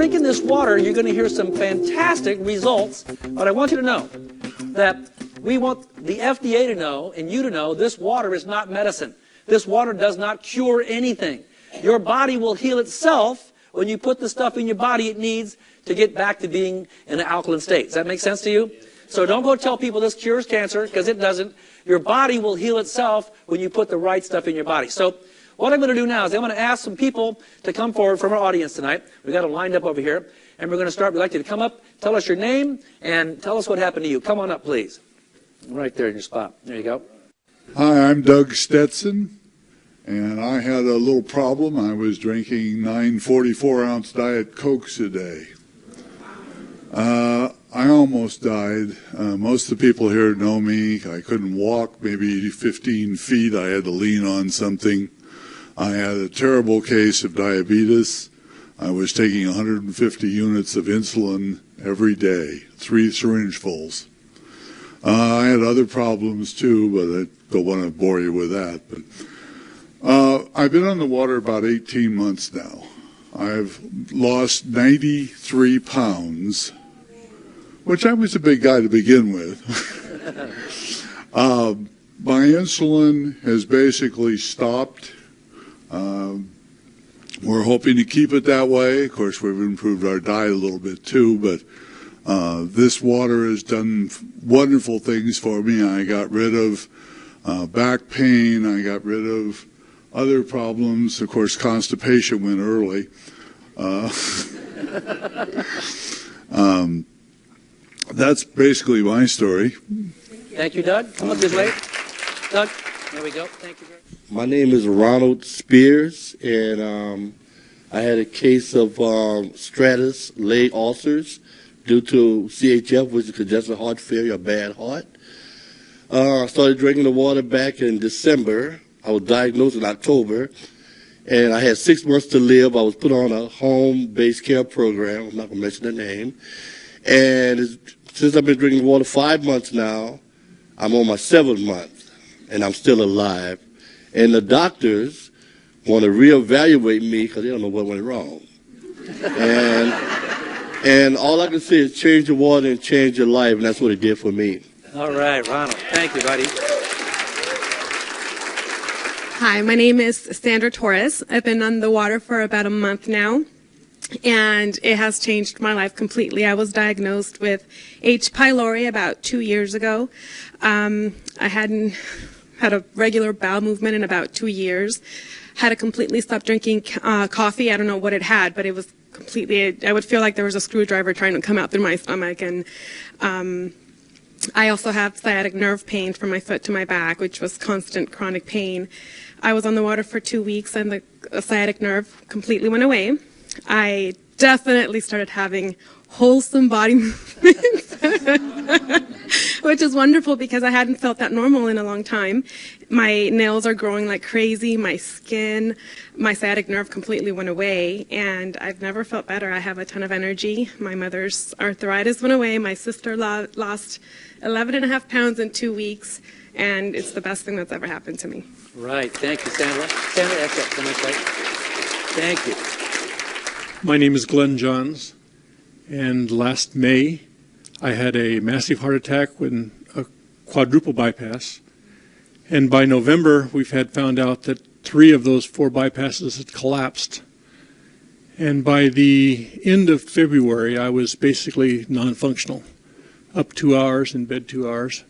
drinking this water, you're going to hear some fantastic results. But I want you to know that we want the FDA to know and you to know this water is not medicine. This water does not cure anything. Your body will heal itself when you put the stuff in your body it needs to get back to being in an alkaline state. Does that make sense to you? So don't go tell people this cures cancer, because it doesn't. Your body will heal itself when you put the right stuff in your body. So what I'm going to do now is I'm going to ask some people to come forward from our audience tonight. We've got them lined up over here. And we're going to start. We'd like you to come up, tell us your name, and tell us what happened to you. Come on up, please. Right there in your spot. There you go. Hi, I'm Doug Stetson, and I had a little problem. I was drinking 9 44-ounce Diet Cokes a day. I almost died. Most of the people here know me. I couldn't walk maybe 15 feet. I had to lean on something. I had a terrible case of diabetes. I was taking 150 units of insulin every day, 3 syringefuls. I had other problems too, but I don't want to bore you with that. But I've been on the water about 18 months now. I've lost 93 pounds, which I was a big guy to begin with. My insulin has basically stopped. We're hoping to keep it that way. Of course, we've improved our diet a little bit too, but this water has done wonderful things for me. I got rid of back pain. I got rid of other problems. Of course, constipation went early. That's basically my story. Thank you, Doug. Come up this way. Doug, there we go. Thank you very much. My name is Ronald Spears, and I had a case of stratus leg ulcers due to CHF, which is congestive heart failure, a bad heart. I started drinking the water back in December. I was diagnosed in October, and I had 6 months to live. I was put on a home-based care program. I'm not going to mention the name. And since I've been drinking water 5 months now, I'm on my 7th month, and I'm still alive. And the doctors want to reevaluate me because they don't know what went wrong. And all I can say is change the water and change your life, and that's what it did for me. All right, Ronald. Thank you, buddy. Hi, my name is Sandra Torres. I've been on the water for about a month now, and it has changed my life completely. I was diagnosed with H. pylori about 2 years ago. I hadn't had a regular bowel movement in about 2 years. Had to completely stop drinking coffee. I don't know what it had, but it was completely, I would feel like there was a screwdriver trying to come out through my stomach. And I also have sciatic nerve pain from my foot to my back, which was constant chronic pain. I was on the water for 2 weeks, and the sciatic nerve completely went away. I definitely started having wholesome body movements, which is wonderful because I hadn't felt that normal in a long time. My nails are growing like crazy, my skin, my sciatic nerve completely went away, and I've never felt better. I have a ton of energy. My mother's arthritis went away. My sister lost 11.5 pounds in 2 weeks, and it's the best thing that's ever happened to me. Right. Thank you, Sandra. Sandra, that's it. So much, right? Thank you. My name is Glenn Johns, and last May I had a massive heart attack with a quadruple bypass, and by November we've had found out that 3 of those 4 bypasses had collapsed, and by the end of February I was basically non-functional, up 2 hours, in bed 2 hours,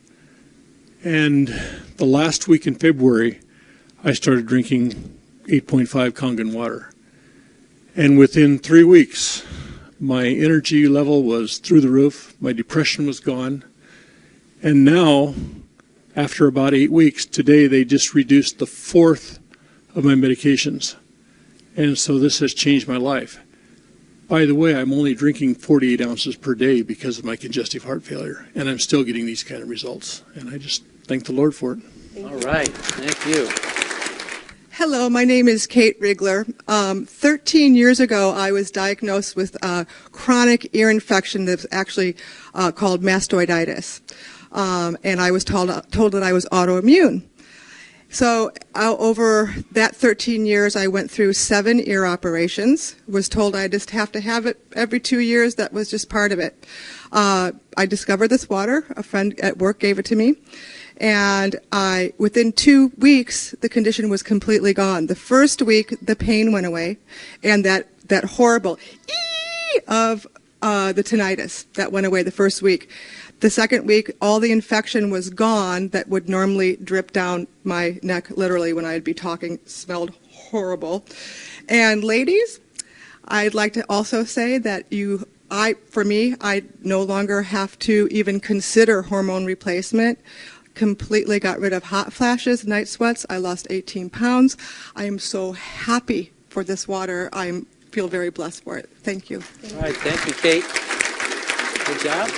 and the last week in February I started drinking 8.5 kangen water. And within 3 weeks, my energy level was through the roof, my depression was gone, and now, after about 8 weeks, today they just reduced the 4th of my medications. And so this has changed my life. By the way, I'm only drinking 48 ounces per day because of my congestive heart failure, and I'm still getting these kind of results. And I just thank the Lord for it. All right. Thank you. Hello, my name is Kate Rigler. 13 years ago, I was diagnosed with a chronic ear infection that's actually called mastoiditis. And I was told that I was autoimmune. So over that 13 years, I went through 7 ear operations, was told I just have to have it every 2 years. That was just part of it. I discovered this water. A friend at work gave it to me. And within 2 weeks, the condition was completely gone. The first week, the pain went away, and that horrible ee of the tinnitus, that went away the first week. The second week, all the infection was gone that would normally drip down my neck, literally, when I'd be talking. It smelled horrible. And ladies, I'd like to also say that for me, I no longer have to even consider hormone replacement. Completely got rid of hot flashes, night sweats. I lost 18 pounds. I am so happy for this water. I feel very blessed for it. Thank you. All right, thank you, Kate. Good job.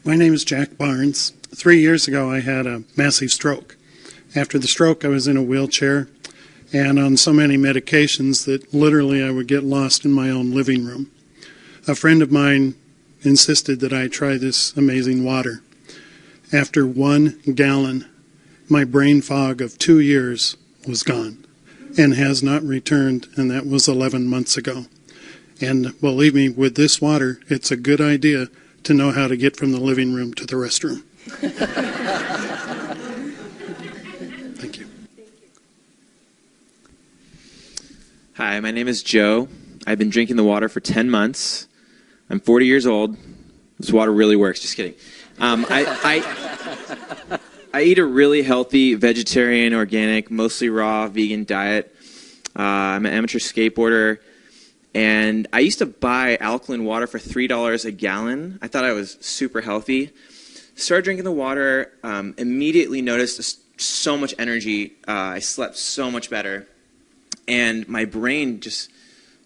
My name is Jack Barnes. 3 years ago, I had a massive stroke. After the stroke, I was in a wheelchair and on so many medications that literally I would get lost in my own living room. A friend of mine insisted that I try this amazing water. After 1 gallon, my brain fog of 2 years was gone and has not returned, and that was 11 months ago. And believe me, with this water, it's a good idea to know how to get from the living room to the restroom. Thank you. Hi, my name is Joe. I've been drinking the water for 10 months. I'm 40 years old. This water really works. Just kidding. I eat a really healthy vegetarian, organic, mostly raw, vegan diet. I'm an amateur skateboarder. And I used to buy alkaline water for $3 a gallon. I thought I was super healthy. Started drinking the water, immediately noticed so much energy. I slept so much better. And my brain just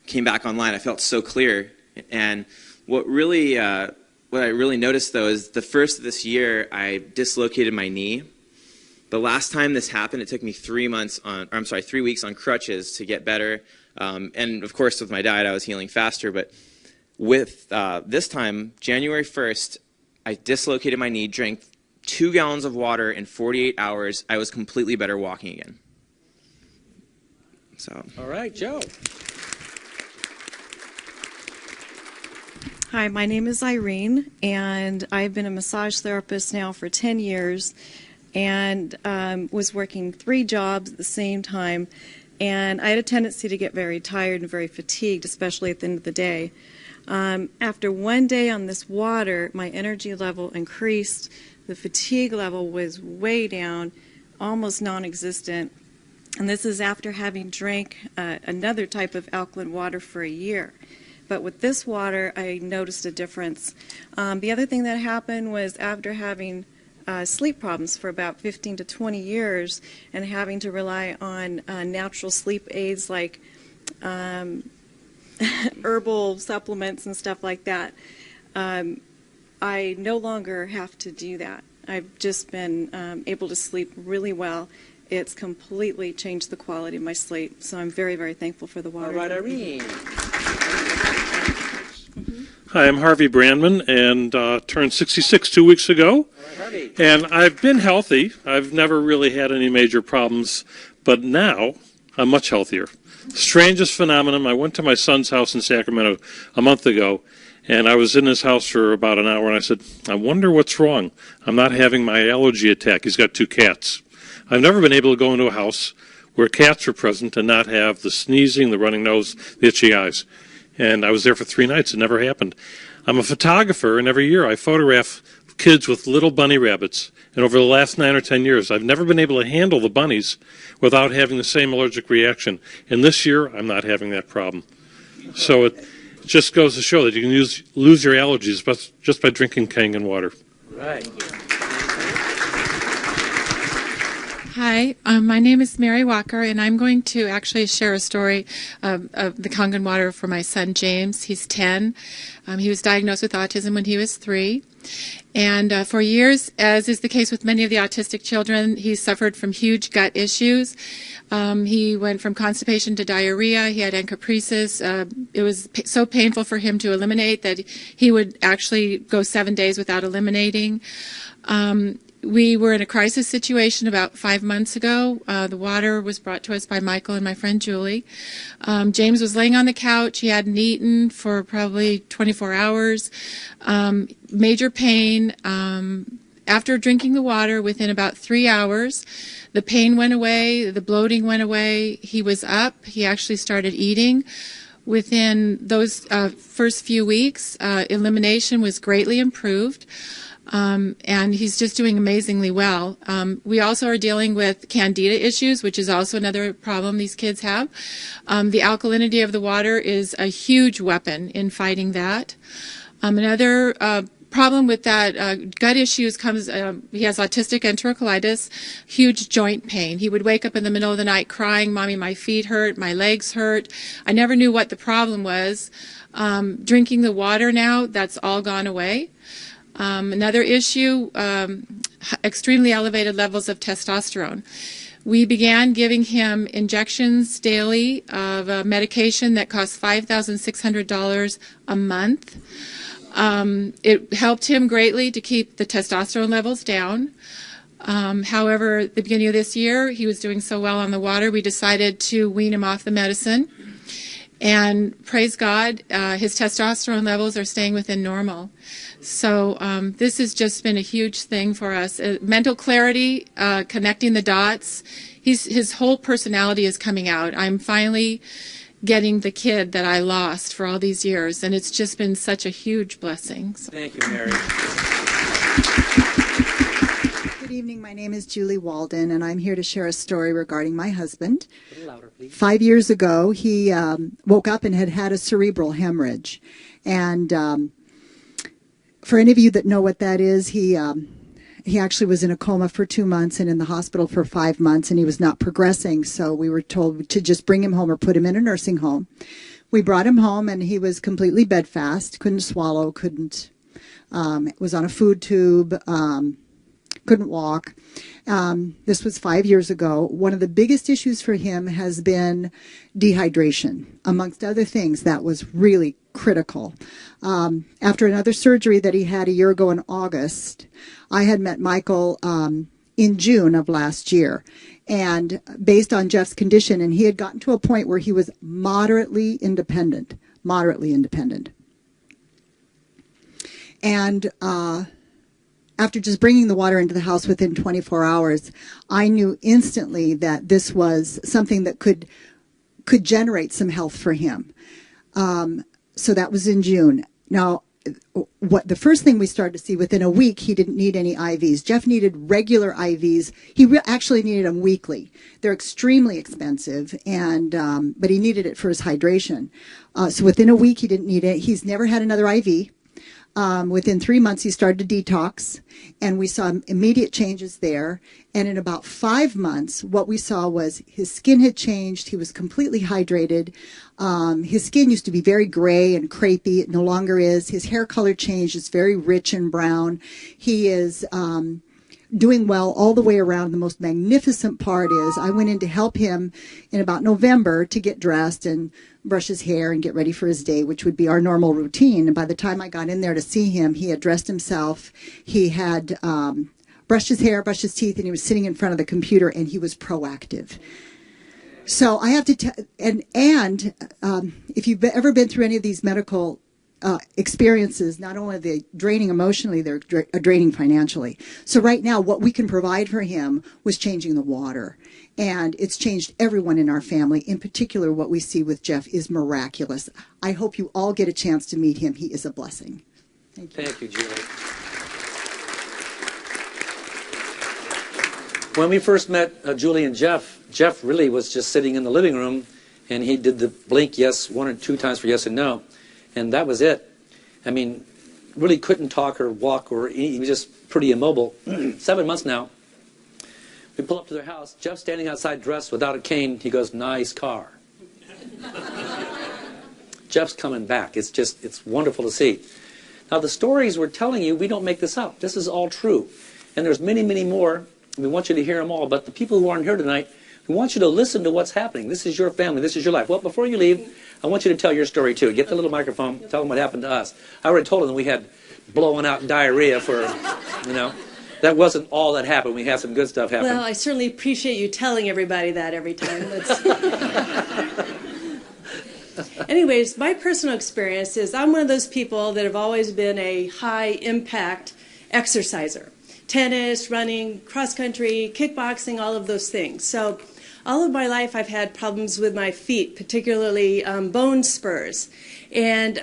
came back online. I felt so clear. And what I really noticed, though, is the first of this year, I dislocated my knee. The last time this happened, it took me 3 weeks on crutches to get better. And of course, with my diet, I was healing faster. But with this time, January 1st, I dislocated my knee, drank 2 gallons of water in 48 hours. I was completely better walking again. So. All right, Joe. Hi, my name is Irene, and I've been a massage therapist now for 10 years and was working 3 jobs at the same time. And I had a tendency to get very tired and very fatigued, especially at the end of the day. After 1 day on this water, my energy level increased. The fatigue level was way down, almost non-existent. And this is after having drank another type of alkaline water for a year. But with this water, I noticed a difference. The other thing that happened was after having sleep problems for about 15 to 20 years and having to rely on natural sleep aids like herbal supplements and stuff like that, I no longer have to do that. I've just been able to sleep really well. It's completely changed the quality of my sleep, so I'm very, very thankful for the water. All right, Irene. Hi, I'm Harvey Brandman, and turned 66 2 weeks ago. All right, Harvey. And I've been healthy. I've never really had any major problems, but now I'm much healthier. Strangest phenomenon, I went to my son's house in Sacramento a month ago, and I was in his house for about an hour, and I said, I wonder what's wrong. I'm not having my allergy attack. He's got 2 cats. I've never been able to go into a house where cats are present and not have the sneezing, the running nose, the itchy eyes. And I was there for 3 nights. It never happened. I'm a photographer, and every year I photograph kids with little bunny rabbits. And over the last 9 or 10 years, I've never been able to handle the bunnies without having the same allergic reaction. And this year, I'm not having that problem. So it just goes to show that you can lose your allergies just by drinking kangen water. Right. Hi, my name is Mary Walker, and I'm going to actually share a story of the kangen water for my son James. He's 10. He was diagnosed with autism when he was 3. And for years, as is the case with many of the autistic children, he suffered from huge gut issues. He went from constipation to diarrhea. He had encopresis. It was so painful for him to eliminate that he would actually go 7 days without eliminating. We were in a crisis situation about 5 months ago. The water was brought to us by Michael and my friend Julie. James was laying on the couch. He hadn't eaten for probably 24 hours. Major pain. After drinking the water, within about 3 hours, the pain went away, the bloating went away. He was up. He actually started eating. Within those first few weeks, elimination was greatly improved. And he's just doing amazingly well. We also are dealing with candida issues, which is also another problem these kids have. The alkalinity of the water is a huge weapon in fighting that. Another problem with that gut issues comes, he has autistic enterocolitis, huge joint pain. He would wake up in the middle of the night crying, "Mommy, my feet hurt, my legs hurt." I never knew what the problem was. Drinking the water now, that's all gone away. Another issue, extremely elevated levels of testosterone. We began giving him injections daily of a medication that costs $5,600 a month. It helped him greatly to keep the testosterone levels down. However, at the beginning of this year, he was doing so well on the water, we decided to wean him off the medicine. And praise God, his testosterone levels are staying within normal. So this has just been a huge thing for us. Mental clarity, connecting the dots. His whole personality is coming out. I'm finally getting the kid that I lost for all these years, and it's just been such a huge blessing. So. Thank you, Mary. Good evening. My name is Julie Walden, and I'm here to share a story regarding my husband. A little louder, please. 5 years ago, he woke up and had a cerebral hemorrhage. And for any of you that know what that is, he actually was in a coma for 2 months and in the hospital for 5 months, and he was not progressing. So we were told to just bring him home or put him in a nursing home. We brought him home, and he was completely bedfast, couldn't swallow, was on a food tube, couldn't walk. This was 5 years ago. One of the biggest issues for him has been dehydration. Amongst other things, that was really critical. After another surgery that he had a year ago in August, I had met Michael in June of last year. And based on Jeff's condition, and he had gotten to a point where he was moderately independent. And after just bringing the water into the house within 24 hours, I knew instantly that this was something that could generate some health for him. So that was in June. Now, the first thing we started to see, within a week, he didn't need any IVs. Jeff needed regular IVs. He actually needed them weekly. They're extremely expensive, but he needed it for his hydration. So within a week, he didn't need it. He's never had another IV. Within 3 months, he started to detox, and we saw immediate changes there. And in about 5 months, what we saw was his skin had changed. He was completely hydrated. His skin used to be very gray and crepey. It no longer is. His hair color changed. It's very rich and brown. He is doing well all the way around. The most magnificent part is I went in to help him in about November to get dressed and brush his hair and get ready for his day, which would be our normal routine. And by the time I got in there to see him, he had dressed himself. He had brushed his hair, brushed his teeth, and he was sitting in front of the computer, and he was proactive. So I have to tell, and if you've ever been through any of these medical experiences, not only are they draining emotionally, they're draining financially. So right now, what we can provide for him was changing the water. And it's changed everyone in our family. In particular, what we see with Jeff is miraculous. I hope you all get a chance to meet him. He is a blessing. Thank you. Thank you, Julie. When we first met Julie and Jeff really was just sitting in the living room, and he did the blink yes 1 or 2 times for yes and no. And that was it. I mean, really couldn't talk or walk or eat. He was just pretty immobile. 7 months now. We pull up to their house. Jeff's standing outside dressed without a cane. He goes, "Nice car." Jeff's coming back. It's wonderful to see. Now, the stories we're telling you, we don't make this up. This is all true. And there's many, many more. We want you to hear them all. But the people who aren't here tonight, we want you to listen to what's happening. This is your family. This is your life. Well, before you leave, I want you to tell your story, too. Get the little microphone. Tell them what happened to us. I already told them we had blowing out diarrhea for, that wasn't all that happened. We had some good stuff happen. Well, I certainly appreciate you telling everybody that every time. Anyways, my personal experience is I'm one of those people that have always been a high-impact exerciser. Tennis, running, cross-country, kickboxing, all of those things. So all of my life I've had problems with my feet, particularly bone spurs. And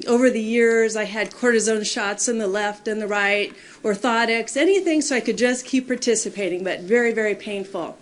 over the years I had cortisone shots in the left and the right, orthotics, anything so I could just keep participating, but very, very painful.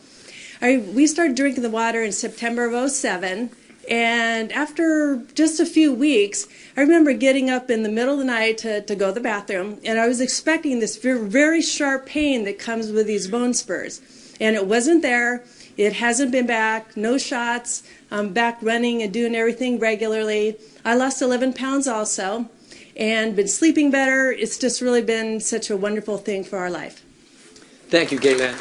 We started drinking the water in September of '07. And after just a few weeks, I remember getting up in the middle of the night to go to the bathroom, and I was expecting this very sharp pain that comes with these bone spurs. And it wasn't there. It hasn't been back. No shots. I'm back running and doing everything regularly. I lost 11 pounds also and been sleeping better. It's just really been such a wonderful thing for our life. Thank you, Gaylen.